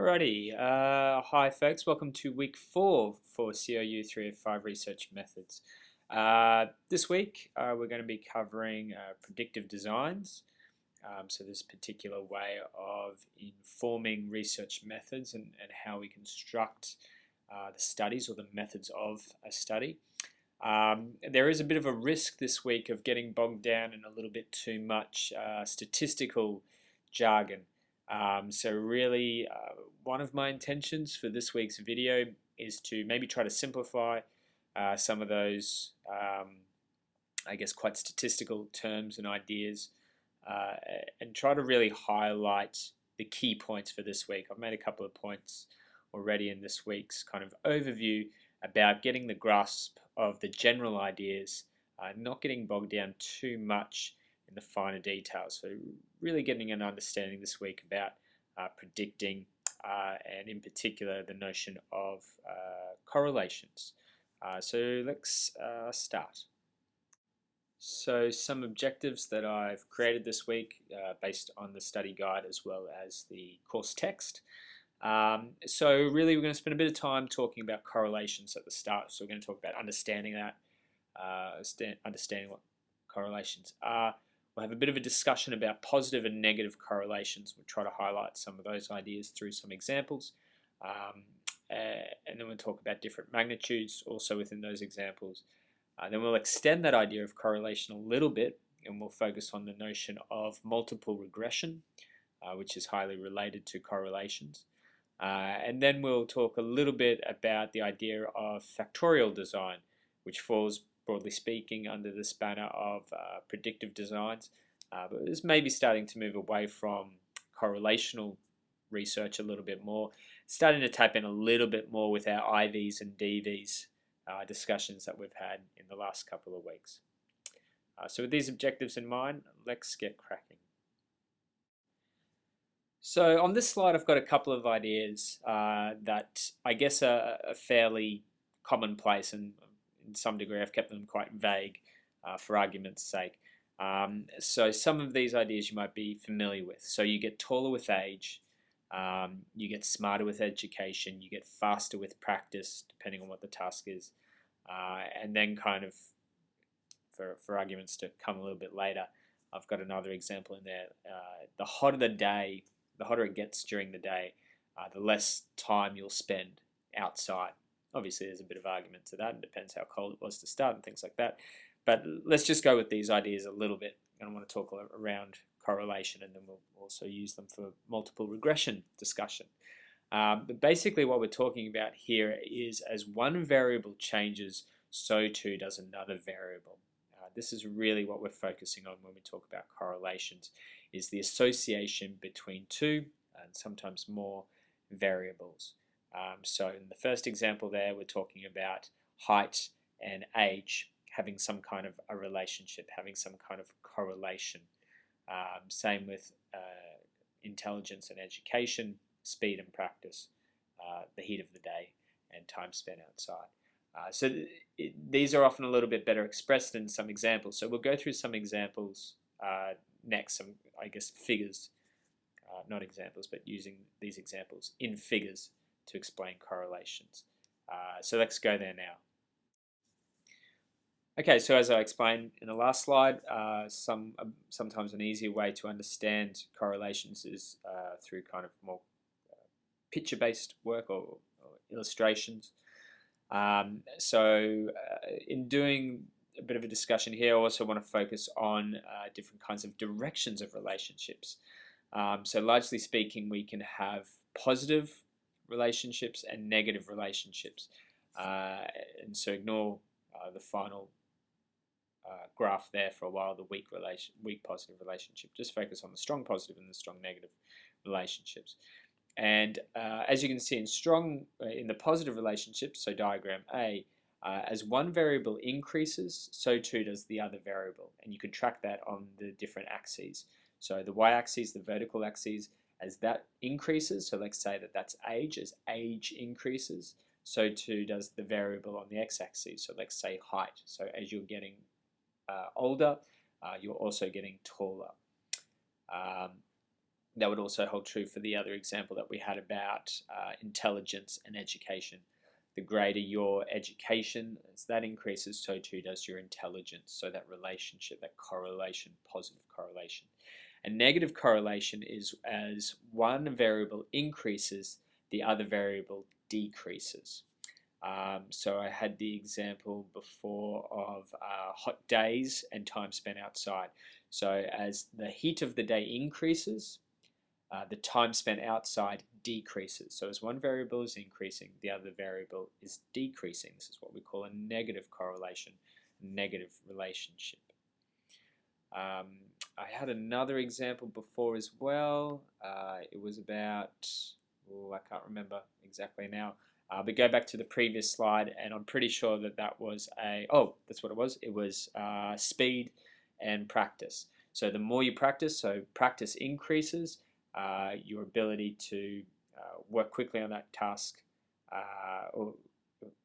Alrighty, hi folks, welcome to week 4 for Cou305 research methods. This week we're going to be covering predictive designs, so this particular way of informing research methods and how we construct the studies or the methods of a study. There is a bit of a risk this week of getting bogged down in a little bit too much statistical jargon. So really, one of my intentions for this week's video is to maybe try to simplify some of those, I guess, quite statistical terms and ideas, and try to really highlight the key points for this week. I've made a couple of points already in this week's kind of overview about getting the grasp of the general ideas, not getting bogged down too much in the finer details. So really getting an understanding this week about predicting and in particular the notion of correlations. So let's start. So some objectives that I've created this week based on the study guide as well as the course text. So really we're going to spend a bit of time talking about correlations at the start. So we're going to talk about understanding that, understanding what correlations are. We'll have a bit of a discussion about positive and negative correlations. We'll try to highlight some of those ideas through some examples. And then we'll talk about different magnitudes also within those examples. Then we'll extend that idea of correlation a little bit and we'll focus on the notion of multiple regression, which is highly related to correlations. And then we'll talk a little bit about the idea of factorial design, which falls broadly speaking under this banner of predictive designs, but this may be starting to move away from correlational research a little bit more, starting to tap in a little bit more with our IVs and DVs discussions that we've had in the last couple of weeks. So with these objectives in mind, let's get cracking. So on this slide I've got a couple of ideas that I guess are fairly commonplace, and in some degree I've kept them quite vague for argument's sake. So some of these ideas you might be familiar with. So you get taller with age, you get smarter with education, you get faster with practice depending on what the task is, and then kind of for arguments to come a little bit later, I've got another example in there. The hotter the day, the hotter it gets during the day, the less time you'll spend outside. Obviously there's a bit of argument to that, and depends how cold it was to start and things like that. But let's just go with these ideas a little bit. And I want to talk around correlation, and then we'll also use them for multiple regression discussion. But basically what we're talking about here is as one variable changes, so too does another variable. This is really what we're focusing on when we talk about correlations, is the association between two and sometimes more variables. So in the first example there, we're talking about height and age having some kind of a relationship, having some kind of correlation. Same with intelligence and education, speed and practice, the heat of the day, and time spent outside. So these are often a little bit better expressed in some examples. So we'll go through some examples next, some, I guess, figures, not examples, but using these examples in figures to explain correlations. So let's go there now. Okay, so as I explained in the last slide, sometimes an easier way to understand correlations is through kind of more picture-based work or illustrations. In doing a bit of a discussion here, I also want to focus on different kinds of directions of relationships. So largely speaking, we can have positive relationships and negative relationships, and so ignore the final graph there for a while, the weak positive relationship. Just focus on the strong positive and the strong negative relationships. And as you can see in the positive relationships, so diagram A, as one variable increases, so too does the other variable, and you can track that on the different axes. So the y-axis, the vertical axis, as that increases, so let's say that that's age, as age increases, so too does the variable on the x-axis, so let's say height. So as you're getting older, you're also getting taller. That would also hold true for the other example that we had about intelligence and education. The greater your education, as that increases, so too does your intelligence. So that relationship, that correlation, positive correlation. And negative correlation is as one variable increases, the other variable decreases. So I had the example before of hot days and time spent outside. So as the heat of the day increases, the time spent outside decreases. So as one variable is increasing, the other variable is decreasing. This is what we call a negative correlation, negative relationship. I had another example before as well. It was about, I can't remember exactly now. But go back to the previous slide, and I'm pretty sure that that was that's what it was. It was speed and practice. So the more you practice, so practice increases, your ability to work quickly on that task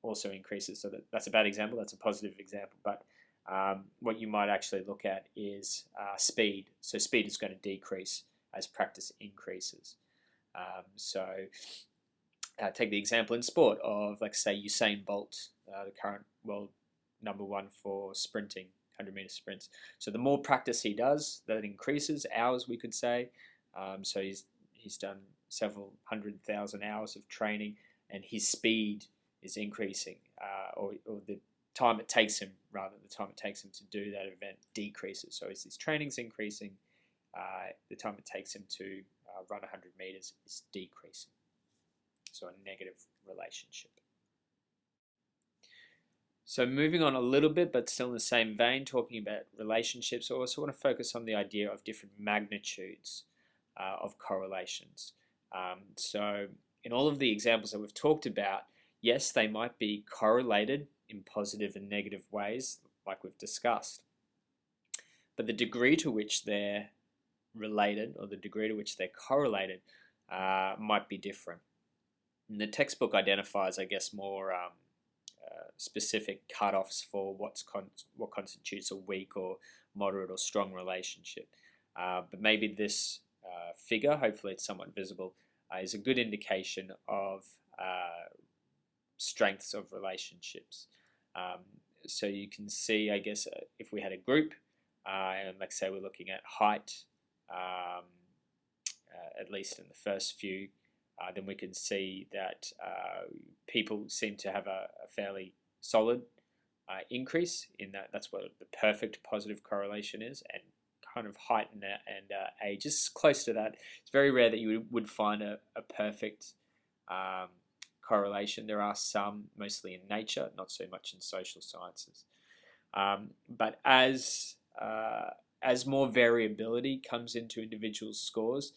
also increases. So that's a bad example. That's a positive example. But what you might actually look at is speed. So speed is going to decrease as practice increases. Take the example in sport of, like, say, Usain Bolt, the current world #1 for sprinting, 100-meter sprints. So the more practice he does, that increases hours, we could say. So he's done several 100,000 hours of training, and his speed is increasing, or the time it takes him, to do that event decreases. So as his training's increasing, the time it takes him to run 100 meters is decreasing. So a negative relationship. So moving on a little bit, but still in the same vein, talking about relationships, I also want to focus on the idea of different magnitudes of correlations. So in all of the examples that we've talked about, yes, they might be correlated in positive and negative ways, like we've discussed. But the degree to which they're related, or the degree to which they're correlated, might be different. And the textbook identifies, I guess, more specific cutoffs for what constitutes a weak or moderate or strong relationship. But maybe this figure, hopefully it's somewhat visible, is a good indication of strengths of relationships. So you can see, I guess, if we had a group, and let's say we're looking at height, at least in the first few, then we can see that people seem to have a fairly solid increase in that. That's what the perfect positive correlation is, and kind of height and age is close to that. It's very rare that you would find a perfect correlation. There are some, mostly in nature, not so much in social sciences. But as more variability comes into individuals' scores,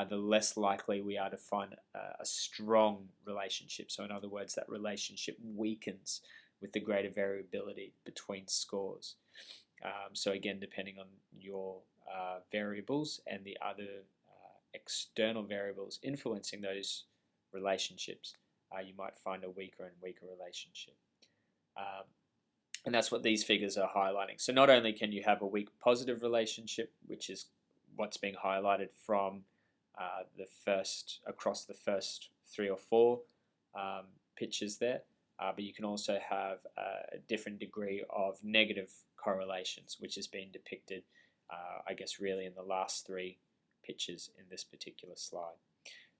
the less likely we are to find a strong relationship. So in other words, that relationship weakens with the greater variability between scores. So again, depending on your variables and the other external variables influencing those relationships, you might find a weaker and weaker relationship. And that's what these figures are highlighting. So not only can you have a weak positive relationship, which is what's being highlighted from across the first 3 or 4 pictures there, but you can also have a different degree of negative correlations, which has been depicted, I guess, really in the last 3 pictures in this particular slide.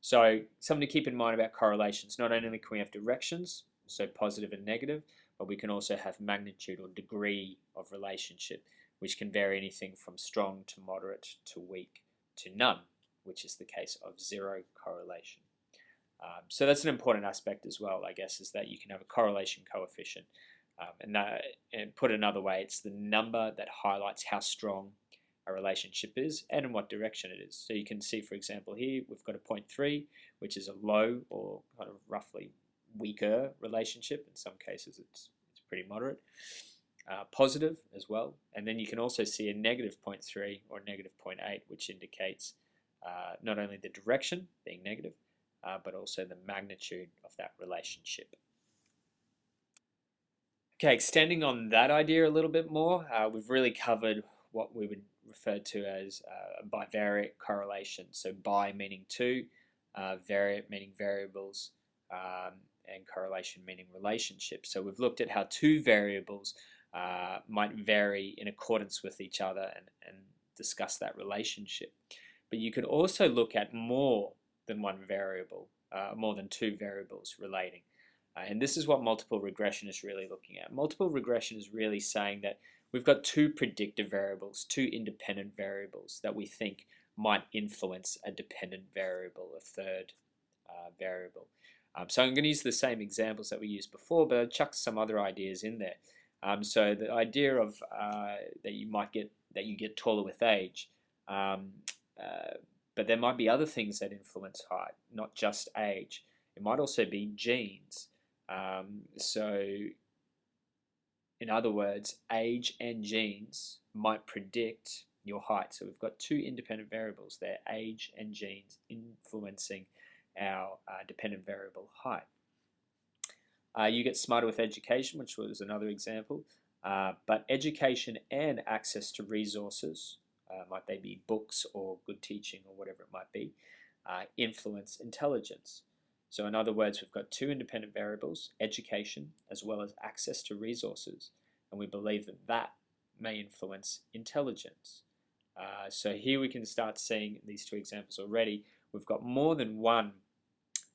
So something to keep in mind about correlations: not only can we have directions, so positive and negative, but we can also have magnitude or degree of relationship, which can vary anything from strong to moderate to weak to none, which is the case of 0 correlation. So that's an important aspect as well, I guess, is that you can have a correlation coefficient. And put another way, it's the number that highlights how strong a relationship is and in what direction it is. So you can see, for example, here we've got a 0.3, which is a low or kind of roughly weaker relationship. In some cases it's pretty moderate. Positive as well. And then you can also see a negative 0.3 or negative 0.8, which indicates not only the direction being negative, but also the magnitude of that relationship. Okay, extending on that idea a little bit more, we've really covered what we would referred to as bivariate correlation. So bi meaning two, variate meaning variables, and correlation meaning relationship. So we've looked at how two variables might vary in accordance with each other and discuss that relationship. But you could also look at more than one variable, more than two variables relating. And this is what multiple regression is really looking at. Multiple regression is really saying that we've got two predictive variables, two independent variables that we think might influence a dependent variable, a third variable. So I'm going to use the same examples that we used before, but I'll chuck some other ideas in there. So the idea of that you get taller with age, but there might be other things that influence height, not just age. It might also be genes. So in other words, age and genes might predict your height. So we've got two independent variables there, age and genes, influencing our dependent variable height. You get smarter with education, which was another example, but education and access to resources, might they be books or good teaching or whatever it might be, influence intelligence. So in other words, we've got two independent variables, education as well as access to resources, and we believe that that may influence intelligence. So here we can start seeing these two examples already. We've got more than one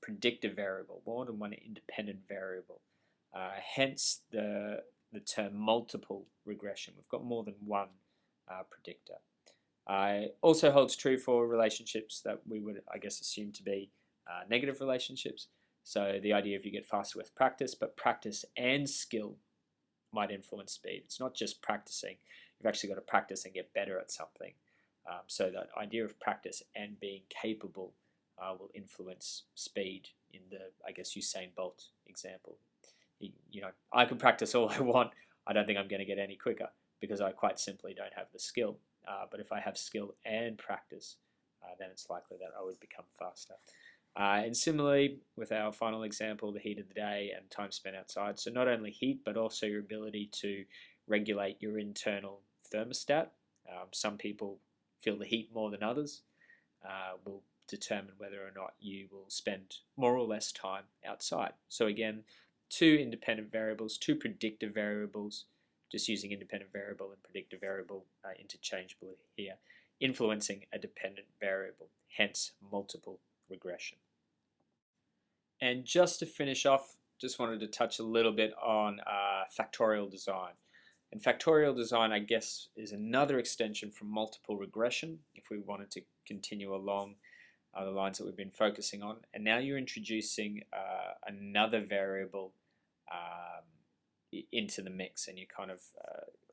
predictive variable, more than one independent variable. Hence the term multiple regression. We've got more than one predictor. Also holds true for relationships that we would, I guess, assume to be negative relationships. So the idea of you get faster with practice, but practice and skill might influence speed. It's not just practicing. You've actually got to practice and get better at something. So that idea of practice and being capable will influence speed in the, I guess, Usain Bolt example. You know, I can practice all I want. I don't think I'm going to get any quicker because I quite simply don't have the skill. But if I have skill and practice, then it's likely that I would become faster. And similarly, with our final example, the heat of the day and time spent outside. So not only heat, but also your ability to regulate your internal thermostat. Some people feel the heat more than others. Will determine whether or not you will spend more or less time outside. So again, two independent variables, two predictive variables, just using independent variable and predictive variable interchangeably here, influencing a dependent variable, hence multiple regression. And just to finish off, just wanted to touch a little bit on factorial design. And factorial design, I guess, is another extension from multiple regression if we wanted to continue along the lines that we've been focusing on. And now you're introducing another variable into the mix, and you're kind of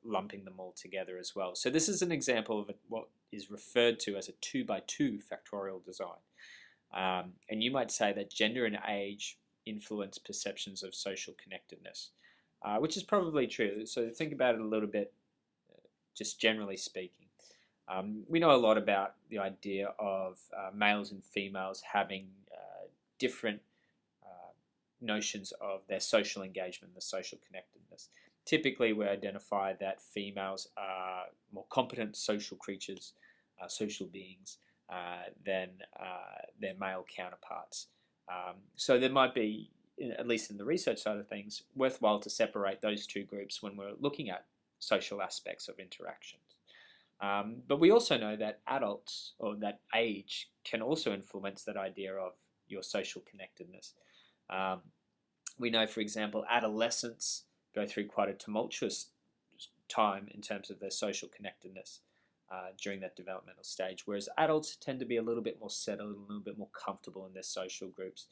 lumping them all together as well. So this is an example of what is referred to as a 2x2 factorial design. And you might say that gender and age influence perceptions of social connectedness, which is probably true. So think about it a little bit, just generally speaking. We know a lot about the idea of males and females having different notions of their social engagement, the social connectedness. Typically, we identify that females are more competent social creatures, social beings, than their male counterparts. So there might be, at least in the research side of things, worthwhile to separate those two groups when we're looking at social aspects of interactions. But we also know that adults, or that age, can also influence that idea of your social connectedness. We know, for example, adolescents go through quite a tumultuous time in terms of their social connectedness during that developmental stage, whereas adults tend to be a little bit more settled, a little bit more comfortable in their social groups.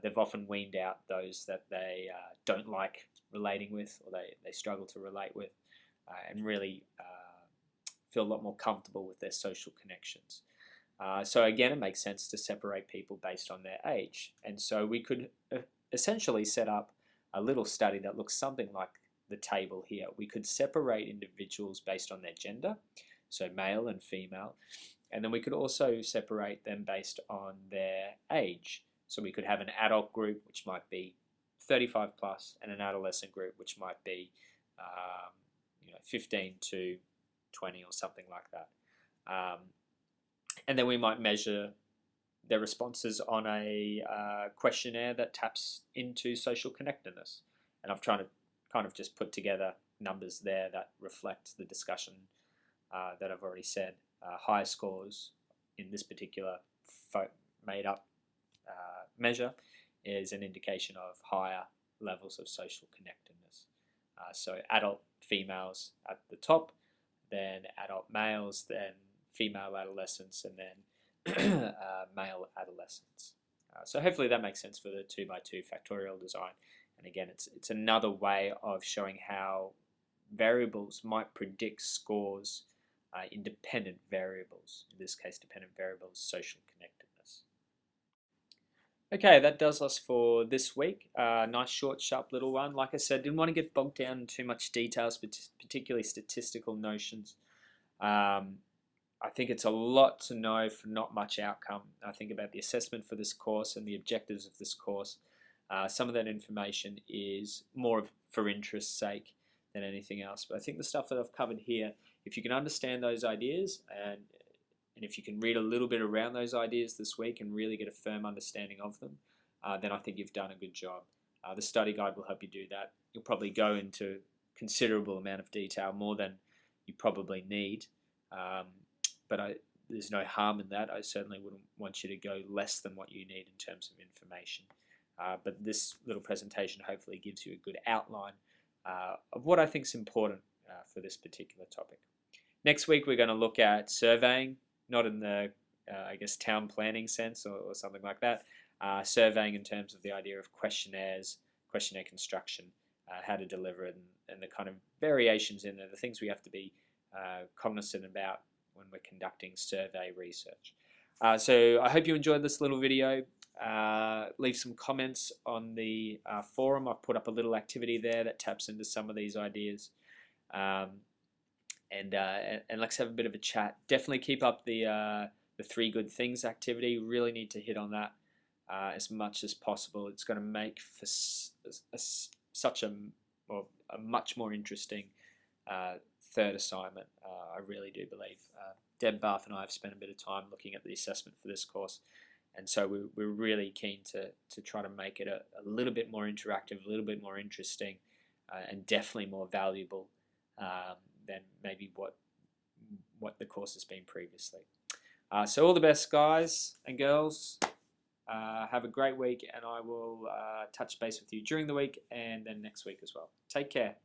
They've often weaned out those that they don't like relating with, or they struggle to relate with, and really feel a lot more comfortable with their social connections. So again, it makes sense to separate people based on their age. And so we could essentially set up a little study that looks something like the table here. We could separate individuals based on their gender, so male and female, and then we could also separate them based on their age. So we could have an adult group, which might be 35 plus, and an adolescent group, which might be 15 to 20 or something like that. And then we might measure their responses on a questionnaire that taps into social connectedness. And I've tried to kind of just put together numbers there that reflect the discussion that I've already said. Higher scores in this particular made up measure is an indication of higher levels of social connectedness. So adult females at the top, then adult males, then female adolescents, and then male adolescents. So hopefully that makes sense for the 2x2 factorial design. And again, it's another way of showing how variables might predict scores in dependent variables. In this case, dependent variables, social connectedness. Okay, that does us for this week. Nice, short, sharp little one. Like I said, didn't want to get bogged down in too much details, but particularly statistical notions. I think it's a lot to know for not much outcome. I think about the assessment for this course and the objectives of this course. Some of that information is more for interest's sake than anything else. But I think the stuff that I've covered here, if you can understand those ideas and if you can read a little bit around those ideas this week and really get a firm understanding of them, then I think you've done a good job. The study guide will help you do that. You'll probably go into considerable amount of detail, more than you probably need. But there's no harm in that. I certainly wouldn't want you to go less than what you need in terms of information. But this little presentation hopefully gives you a good outline of what I think is important for this particular topic. Next week we're going to look at surveying, not in the I guess town planning sense or something like that. Surveying in terms of the idea of questionnaires, questionnaire construction, how to deliver it, and the kind of variations in there, the things we have to be cognizant about when we're conducting survey research. So I hope you enjoyed this little video. Leave some comments on the forum. I've put up a little activity there that taps into some of these ideas. And let's have a bit of a chat. Definitely keep up the 3 good things activity. Really need to hit on that as much as possible. It's going to make for such a much more interesting third assignment. I really do believe. Deb Barth and I have spent a bit of time looking at the assessment for this course, and so we're really keen to try to make it a little bit more interactive, a little bit more interesting, and definitely more valuable than maybe what the course has been previously. So all the best, guys and girls. Have a great week, and I will touch base with you during the week and then next week as well. Take care.